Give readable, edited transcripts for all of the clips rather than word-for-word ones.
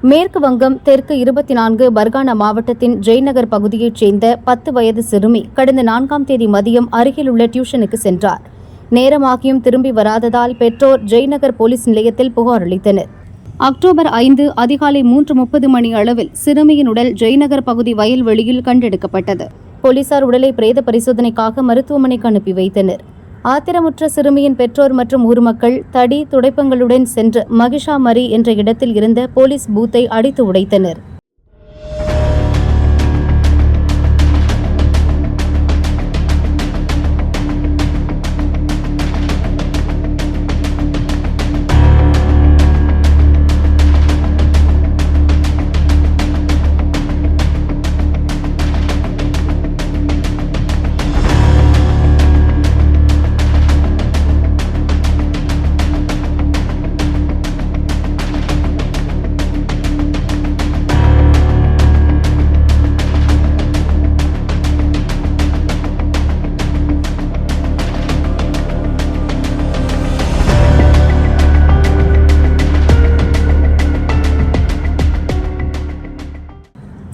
மேற்கு வங்கம் தெற்கு 24 பர்கானா மாவட்டத்தின் ஜெய்நகர் பகுதியைச் சேர்ந்த 10 வயது சிறுமி கடந்த 4ஆம் தேதி மதியம் அருகிலுள்ள டியூஷனுக்கு சென்றார். நேரமாகியும் திரும்பி வராததால் பெற்றோர் ஜெய்நகர் போலீஸ் நிலையத்தில் புகார் அளித்தனர். அக்டோபர் 5 அதிகாலை 3:30 மணி அளவில் சிறுமியின் உடல் ஜெய்நகர் பகுதி வயல்வெளியில் கண்டெடுக்கப்பட்டது. போலீசார் உடலை பிரேத பரிசோதனைக்காக மருத்துவமனைக்கு அனுப்பி வைத்தனர். ஆத்திரமுற்ற சிறுமியின் பெற்றோர் மற்றும் ஊர் மக்கள் தடி துடைப்பங்களுடன் சென்று மகிஷாமரி என்ற இடத்தில் இருந்த போலீஸ் பூத்தை அடித்து உடைத்தனர்.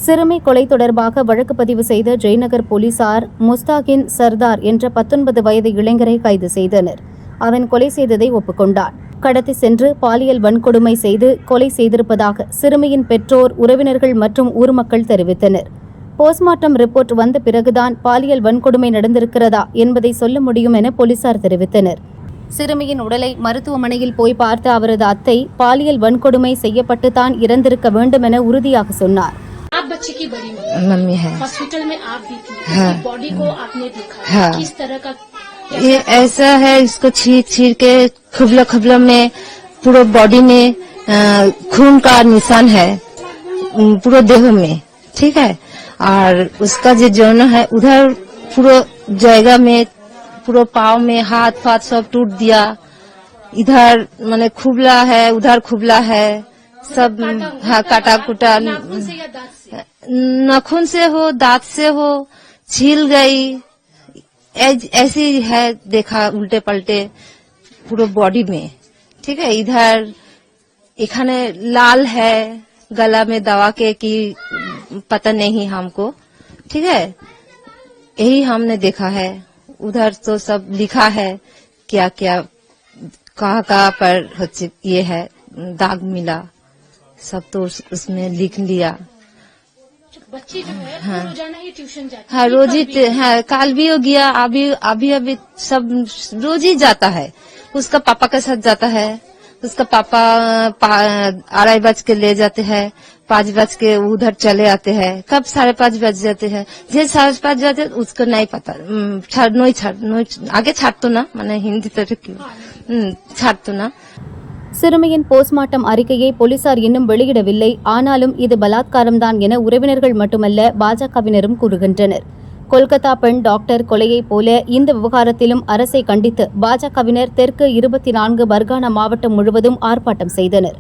சிறுமி கொலை தொடர்பாக வழக்கு பதிவு செய்த ஜெய்நகர் போலீசார் முஸ்தாகின் சர்தார் என்ற 19 வயது இளைஞரை கைது செய்தனர். அவன் கொலை செய்ததை ஒப்புக்கொண்டான். கடத்தி சென்று பாலியல் வன்கொடுமை செய்து கொலை செய்திருப்பதாக சிறுமியின் பெற்றோர், உறவினர்கள் மற்றும் ஊர் மக்கள் தெரிவித்தனர். போஸ்ட்மார்ட்டம் ரிப்போர்ட் வந்த பிறகுதான் பாலியல் வன்கொடுமை நடந்திருக்கிறதா என்பதை சொல்ல முடியும் என போலீசார் தெரிவித்தனர். சிறுமியின் உடலை மருத்துவமனையில் போய் பார்த்த அவரது அத்தை பாலியல் வன்கொடுமை செய்யப்பட்டுதான் இறந்திருக்க வேண்டும் என உறுதியாக சொன்னார். आप बच्चे की बड़ी मम्मी है। हॉस्पिटल में आप भी थी। हाँ। बॉडी को आपने देखा। हाँ। किस तरह का ये ऐसा है, इसको छीर के खुबला में पूरा बॉडी में खून का निशान है पूरा देह में, ठीक है। और उसका जो जौन है उधर पूरा जगह में पूरा पाँव में हाथ फाथ सब टूट दिया। इधर माने खुबला है, उधर खुबला है, सब काटा कुटा। नाखून से हो, दांत से हो, छील गई, ऐसी है। देखा उल्टे पलटे पूरे बॉडी में, ठीक है। इधर इखाने लाल है, गला में दवा के की पता नहीं हमको, ठीक है। यही हमने देखा है। उधर तो सब लिखा है क्या क्या कहाँ पर ये है दाग मिला, सब तो उसमें लिख लिया। बच्ची जो है हाँ। रोजाना ही ट्यूशन जाती है। हाँ, रोज ही हाँ, काल भी हो गया, अभी सब रोज ही जाता है। उसका पापा के साथ जाता है। उसका पापा 2:30 बज के ले जाते हैं, 5 बज के उधर चले आते हैं। कब 5:30 बज जाते हैं, जे 5:30 जाते हैं उसको नहीं पता। आगे छाड़ तो ना, मैंने हिंदी तरह की छाड़ तो ना। சிறுமியின் போஸ்ட்மார்ட்டம் அறிக்கையை போலீசார் இன்னும் வெளியிடவில்லை. ஆனாலும் இது பலாத்காரம்தான் என உறவினர்கள் மட்டுமல்ல பாஜகவினரும் கூறுகின்றனர். கொல்கத்தா பெண் டாக்டர் கொலையைப் போல இந்த விவகாரத்திலும் அரசை கண்டித்து பாஜகவினர் தெற்கு 24 பர்கானா மாவட்டம் முழுவதும் ஆர்ப்பாட்டம் செய்தனர்.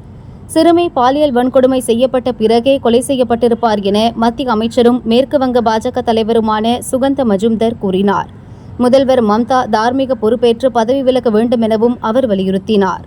சிறுமி பாலியல் வன்கொடுமை செய்யப்பட்ட பிறகே கொலை செய்யப்பட்டிருப்பார் என மத்திய அமைச்சரும் மேற்கு வங்க பாஜக தலைவருமான சுகந்த மஜும்தர் கூறினார். முதல்வர் மம்தா தார்மீக பொறுப்பேற்று பதவி விலக வேண்டும் எனவும் அவர் வலியுறுத்தினார்.